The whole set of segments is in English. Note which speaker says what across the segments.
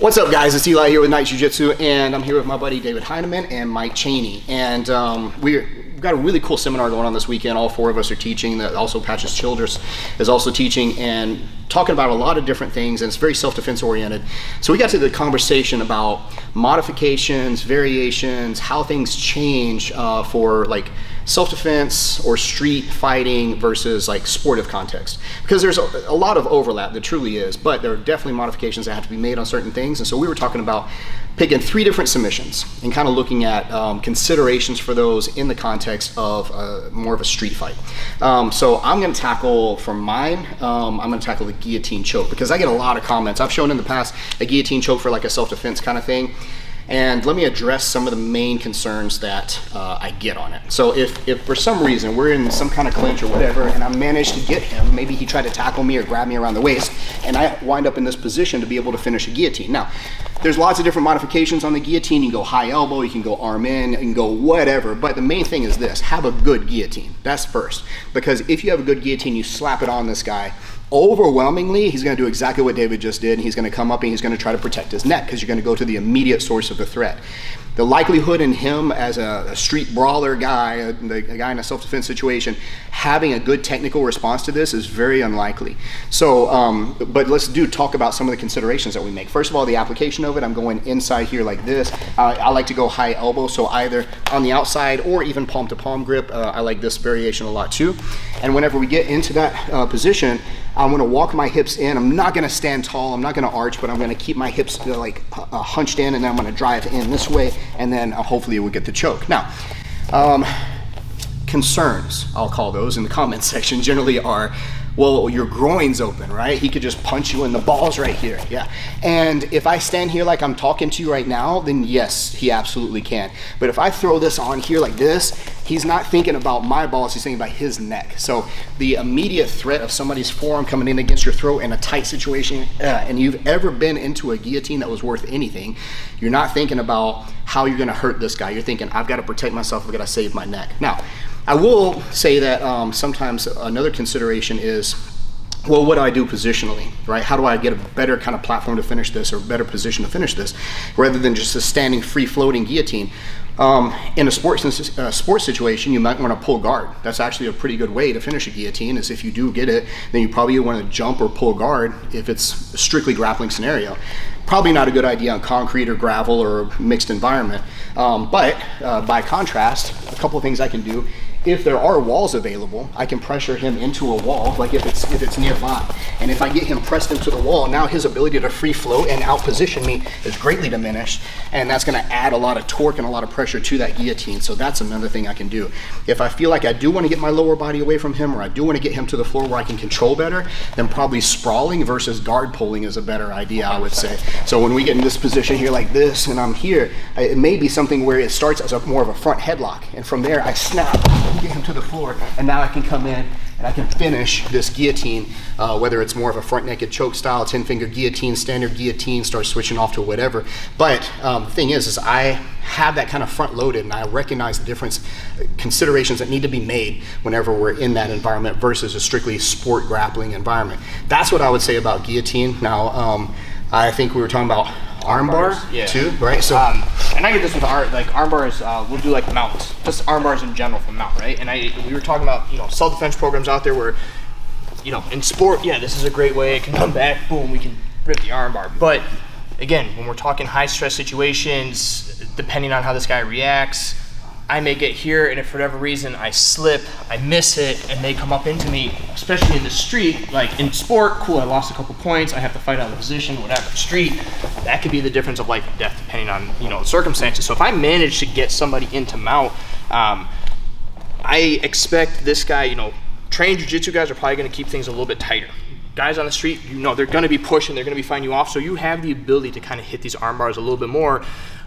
Speaker 1: What's up, guys? It's Eli here with Night Jiu-Jitsu, and I'm here with my buddy David Heineman and Mike Cheney. And we've got a really cool seminar going on this weekend. All four of us are teaching. Also, Patches Childress is also teaching and talking about a lot of different things, and it's very self-defense oriented. So we got to the conversation about modifications, variations, how things change for like self-defense or street fighting versus like sportive context, because there's a lot of overlap, there truly is, but there are definitely modifications that have to be made on certain things. And so we were talking about picking 3 different submissions and kind of looking at considerations for those in the context of more of a street fight. So I'm going to tackle from mine, I'm going to tackle the guillotine choke, because I get a lot of comments. I've shown in the past a guillotine choke for like a self-defense kind of thing. And let me address some of the main concerns that I get on it. So if for some reason we're in some kind of clinch or whatever, and I manage to get him, maybe he tried to tackle me or grab me around the waist, and I wind up in this position to be able to finish a guillotine. Now, there's lots of different modifications on the guillotine. You can go high elbow, you can go arm in, you can go whatever, but the main thing is this: have a good guillotine. That's first, because if you have a good guillotine, you slap it on this guy, overwhelmingly, he's going to do exactly what David just did, and he's going to come up and he's going to try to protect his neck, because you're going to go to the immediate source of the threat. The likelihood in him as a street brawler guy, a guy in a self-defense situation, having a good technical response to this is very unlikely. So, but let's talk about some of the considerations that we make. First of all, the application of it. I'm going inside here like this. I like to go high elbow, so either on the outside or even palm to palm grip. I like this variation a lot too. And whenever we get into that position, I'm going to walk my hips in. I'm not going to stand tall. I'm not going to arch, but I'm going to keep my hips hunched in, and then I'm going to drive in this way, and then hopefully we'll get the choke. Now, concerns, I'll call those, in the comment section generally are, well, your groin's open, right? He could just punch you in the balls right here, yeah. And if I stand here like I'm talking to you right now, then yes, he absolutely can. But if I throw this on here like this, he's not thinking about my balls, he's thinking about his neck. So the immediate threat of somebody's forearm coming in against your throat in a tight situation, and you've ever been into a guillotine that was worth anything, you're not thinking about how you're gonna hurt this guy. You're thinking, I've gotta protect myself, I've gotta save my neck. Now, I will say that sometimes another consideration is, well, what do I do positionally, right? How do I get a better kind of platform to finish this, or better position to finish this, rather than just a standing, free-floating guillotine? In a sports situation, you might want to pull guard. That's actually a pretty good way to finish a guillotine, is if you do get it, then you probably want to jump or pull guard if it's a strictly grappling scenario. Probably not a good idea on concrete or gravel or mixed environment. But by contrast, a couple of things I can do. If there are walls available, I can pressure him into a wall, like if it's nearby. And if I get him pressed into the wall, now his ability to free float and out position me is greatly diminished, and that's going to add a lot of torque and a lot of pressure to that guillotine. So that's another thing I can do. If I feel like I do want to get my lower body away from him, or I do want to get him to the floor where I can control better, then probably sprawling versus guard pulling is a better idea, I would say. So when we get in this position here like this, and I'm here, it may be something where it starts as more of a front headlock, and from there I snap, get him to the floor, and now I can come in and I can finish this guillotine, whether it's more of a front naked choke style, 10-finger guillotine, standard guillotine, start switching off to whatever. But the thing is I have that kind of front loaded, and I recognize the difference, considerations that need to be made whenever we're in that environment versus a strictly sport grappling environment. That's what I would say about guillotine. Now, I think we were talking about arm bar too, right? So,
Speaker 2: and I get this with arm bars. We'll do like mounts, just arm bars in general from mount, right? And we were talking about self-defense programs out there where in sport, yeah, this is a great way. It can come back, boom, we can rip the arm bar. But again, when we're talking high stress situations, depending on how this guy reacts, I may get here, and if for whatever reason I slip, I miss it, and they come up into me, especially in the street. Like in sport, cool, I lost a couple points, I have to fight out of the position, whatever. Street, that could be the difference of life and death depending on the circumstances. So if I manage to get somebody into mount, I expect this guy, trained jiu-jitsu guys are probably going to keep things a little bit tighter. Guys on the street, they're going to be pushing, they're going to be fighting you off, so you have the ability to kind of hit these arm bars a little bit more.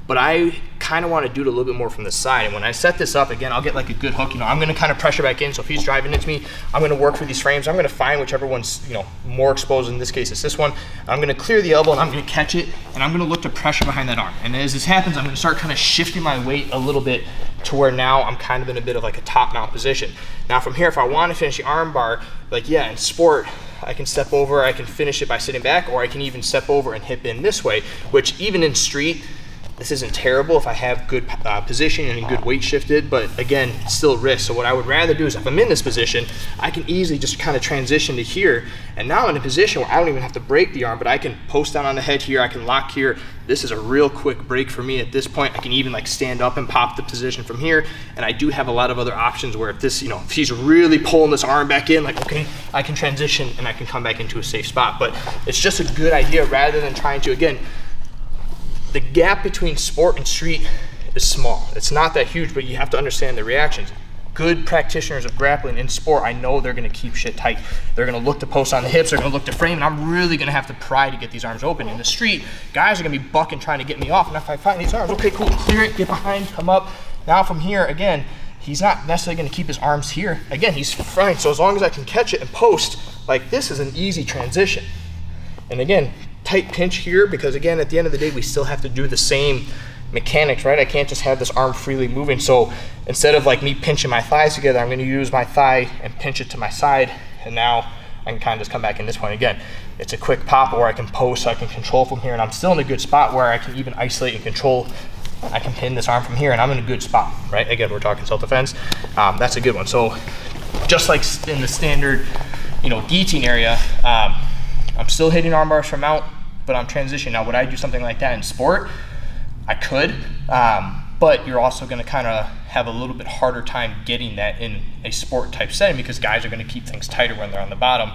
Speaker 2: But I kind of want to do it a little bit more from the side. And when I set this up, again, I'll get like a good hook. I'm going to kind of pressure back in. So if he's driving into me, I'm going to work for these frames. I'm going to find whichever one's more exposed. In this case, it's this one. I'm going to clear the elbow, and I'm going to catch it, and I'm going to look to pressure behind that arm. And as this happens, I'm going to start kind of shifting my weight a little bit to where now I'm kind of in a bit of like a top mount position. Now from here, if I want to finish the arm bar, like in sport, I can step over, I can finish it by sitting back, or I can even step over and hip in this way, which even in street, this isn't terrible if I have good position and good weight shifted, but again, still risk. So what I would rather do is if I'm in this position, I can easily just kind of transition to here. And now I'm in a position where I don't even have to break the arm, but I can post down on the head here, I can lock here. This is a real quick break for me at this point. I can even like stand up and pop the position from here. And I do have a lot of other options where if this, you know, if he's really pulling this arm back in, like, okay, I can transition and I can come back into a safe spot. But it's just a good idea rather than trying to, again, the gap between sport and street is small. It's not that huge, but you have to understand the reactions. Good practitioners of grappling in sport, I know they're gonna keep shit tight. They're gonna look to post on the hips, they're gonna look to frame, and I'm really gonna have to pry to get these arms open. In the street, guys are gonna be bucking trying to get me off, and if I find these arms, okay, cool, clear it, get behind, come up. Now from here, again, he's not necessarily gonna keep his arms here. Again, he's fine, so as long as I can catch it and post, like this is an easy transition. And again, tight pinch here, because again, at the end of the day, we still have to do the same mechanics, right? I can't just have this arm freely moving. So instead of like me pinching my thighs together, I'm gonna use my thigh and pinch it to my side. And now I can kind of just come back in this point again. It's a quick pop where I can post, so I can control from here. And I'm still in a good spot where I can even isolate and control. I can pin this arm from here and I'm in a good spot, right? Again, we're talking self-defense. That's a good one. So just like in the standard, you know, guillotine area, I'm still hitting arm bars from mount, but I'm transitioning. Now, would I do something like that in sport? I could, but you're also gonna kind of have a little bit harder time getting that in a sport type setting because guys are gonna keep things tighter when they're on the bottom.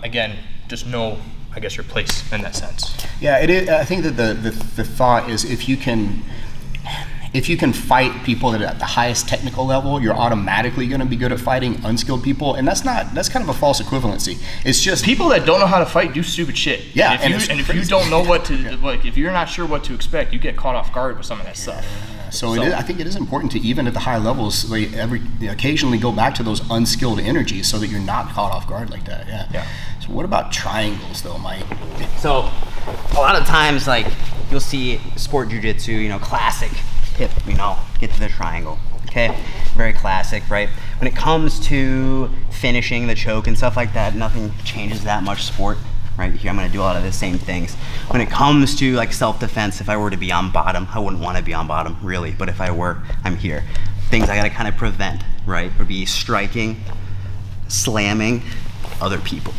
Speaker 2: Again, just know, I guess, your place in that sense.
Speaker 1: Yeah, it is. I think that the thought is if you can fight people that are at the highest technical level, you're automatically going to be good at fighting unskilled people, and that's kind of a false equivalency. It's just
Speaker 2: people that don't know how to fight do stupid shit.
Speaker 1: Yeah,
Speaker 2: and if you don't know what to like, if you're not sure what to expect, you get caught off guard with some of that stuff.
Speaker 1: So I think it is important to, even at the high levels, like occasionally go back to those unskilled energies so that you're not caught off guard like that. Yeah. So what about triangles though, Mike?
Speaker 3: So a lot of times, like you'll see sport jiu-jitsu, you know, classic hip, you know, get to the triangle. Okay, very classic, right? When it comes to finishing the choke and stuff like that, nothing changes that much sport. Right here, I'm gonna do a lot of the same things. When it comes to like self-defense, if I were to be on bottom, I wouldn't wanna be on bottom really, but if I were, I'm here. Things I gotta kind of prevent, right, would be striking, slamming other people.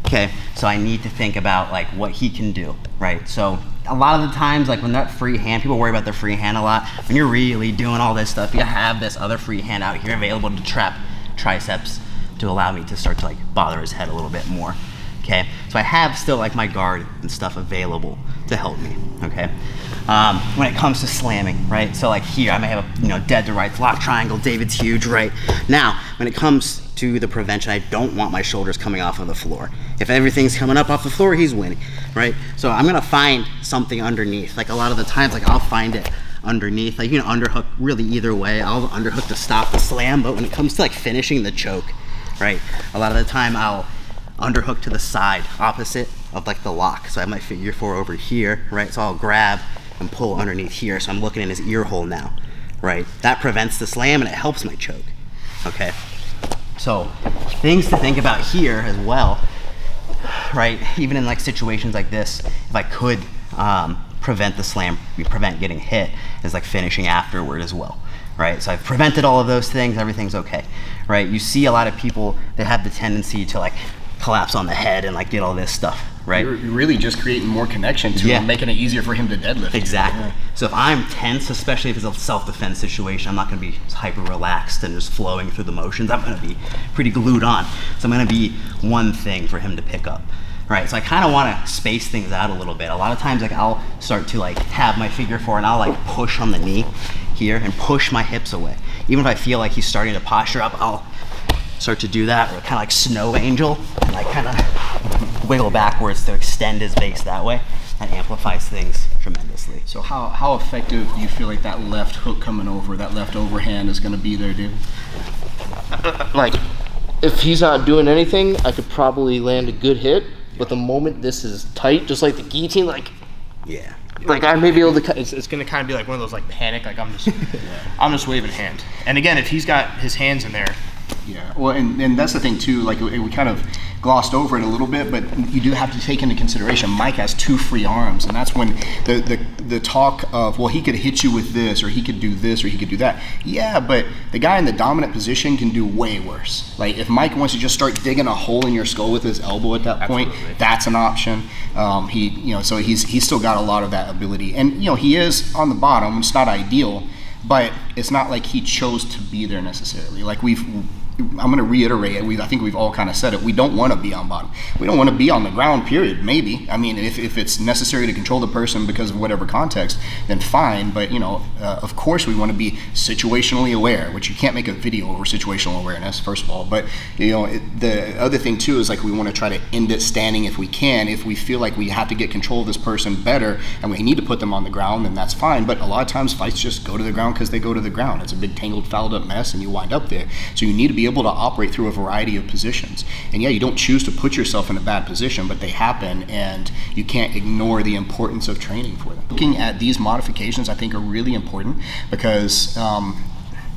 Speaker 3: Okay, so I need to think about like what he can do, right? So a lot of the times, like when that free hand, people worry about their free hand a lot. When you're really doing all this stuff, you have this other free hand out here available to trap triceps to allow me to start to like bother his head a little bit more. Okay, so I have still like my guard and stuff available to help me, okay? When it comes to slamming, right? So like here, I may have a, you know, dead to rights, lock triangle, David's huge, right? Now, when it comes to the prevention, I don't want my shoulders coming off of the floor. If everything's coming up off the floor, he's winning, right? So I'm gonna find something underneath. Like a lot of the times, like I'll find it underneath. Like you can underhook really either way. I'll underhook to stop the slam, but when it comes to like finishing the choke, right? A lot of the time I'll underhook to the side opposite of like the lock. So I have my figure four over here, right? So I'll grab and pull underneath here. So I'm looking in his ear hole now, right? That prevents the slam and it helps my choke, okay? So things to think about here as well, right? Even in like situations like this, if I could prevent the slam, prevent getting hit, is like finishing afterward as well, right? So I've prevented all of those things, everything's okay, right? You see a lot of people that have the tendency to like collapse on the head and like get all this stuff, right?
Speaker 1: You're really just creating more connection to him, making it easier for him to deadlift.
Speaker 3: Exactly.
Speaker 1: Yeah.
Speaker 3: So if I'm tense, especially if it's a self-defense situation, I'm not gonna be hyper relaxed and just flowing through the motions. I'm gonna be pretty glued on. So I'm gonna be one thing for him to pick up. Right, so I kind of want to space things out a little bit. A lot of times, like I'll start to like have my figure four and I'll like push on the knee here and push my hips away. Even if I feel like he's starting to posture up, I'll start to do that, or kind of like snow angel, and like kind of wiggle backwards to extend his base that way. That amplifies things tremendously.
Speaker 1: So how effective do you feel like that left hook coming over, that left overhand is going to be there, dude?
Speaker 2: Like, if he's not doing anything, I could probably land a good hit. But the moment this is tight, just like the guillotine, like,
Speaker 3: yeah,
Speaker 2: like I may be able to. It's gonna kind of be like one of those like panic, like I'm just waving hand. And again, if he's got his hands in there,
Speaker 1: yeah. Well, and that's the thing too. Like we kind of glossed over it a little bit, but you do have to take into consideration Mike has 2 free arms, and that's when the talk of, well, he could hit you with this, or he could do this, or he could do that. Yeah, but the guy in the dominant position can do way worse. Like if Mike wants to just start digging a hole in your skull with his elbow at that point, that's an option. So he's still got a lot of that ability, and he is on the bottom. It's not ideal, but it's not like he chose to be there necessarily. Like I'm going to reiterate it. I think we've all kind of said it. We don't want to be on bottom. We don't want to be on the ground, period. Maybe. I mean, if it's necessary to control the person because of whatever context, then fine. But, of course we want to be situationally aware, which you can't make a video over situational awareness, first of all. But, the other thing, too, is like we want to try to end it standing if we can. If we feel like we have to get control of this person better and we need to put them on the ground, then that's fine. But a lot of times fights just go to the ground because they go to the ground. It's a big, tangled, fouled up mess, and you wind up there. So you need to be able to operate through a variety of positions. And yeah, you don't choose to put yourself in a bad position, but they happen, and you can't ignore the importance of training for them. Looking at these modifications, I think, are really important because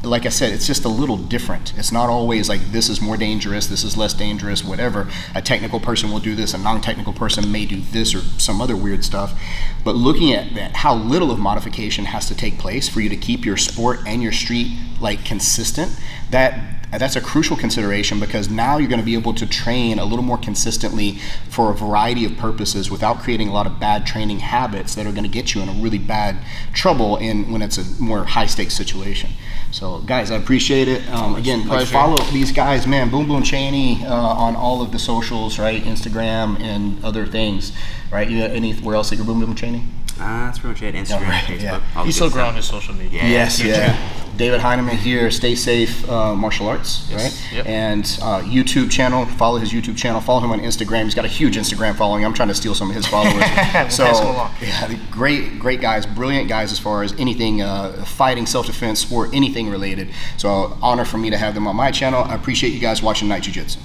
Speaker 1: like I said, it's just a little different. It's not always like this is more dangerous, this is less dangerous, whatever. A technical person will do this, a non-technical person may do this or some other weird stuff. But looking at that, how little of modification has to take place for you to keep your sport and your street like consistent, that's a crucial consideration, because now you're going to be able to train a little more consistently for a variety of purposes without creating a lot of bad training habits that are going to get you in a really bad trouble when it's a more high stakes situation. So guys, I appreciate it. Again, like, follow these guys, man. Boom Boom Cheney on all of the socials, right? Instagram and other things, right? You anywhere else that you're Boom Boom Cheney?
Speaker 3: That's pretty much it. Instagram, Facebook.
Speaker 1: Yeah.
Speaker 2: He's still growing his social media.
Speaker 1: Yes, yeah. David Heineman here, Stay Safe Martial Arts, right?
Speaker 2: Yep.
Speaker 1: And YouTube channel, follow his YouTube channel, follow him on Instagram. He's got a huge Instagram following. I'm trying to steal some of his followers.
Speaker 2: Pass him along.
Speaker 1: Yeah, great guys, brilliant guys as far as anything fighting, self-defense, sport, anything related. So honor for me to have them on my channel. I appreciate you guys watching Night Jiu-Jitsu.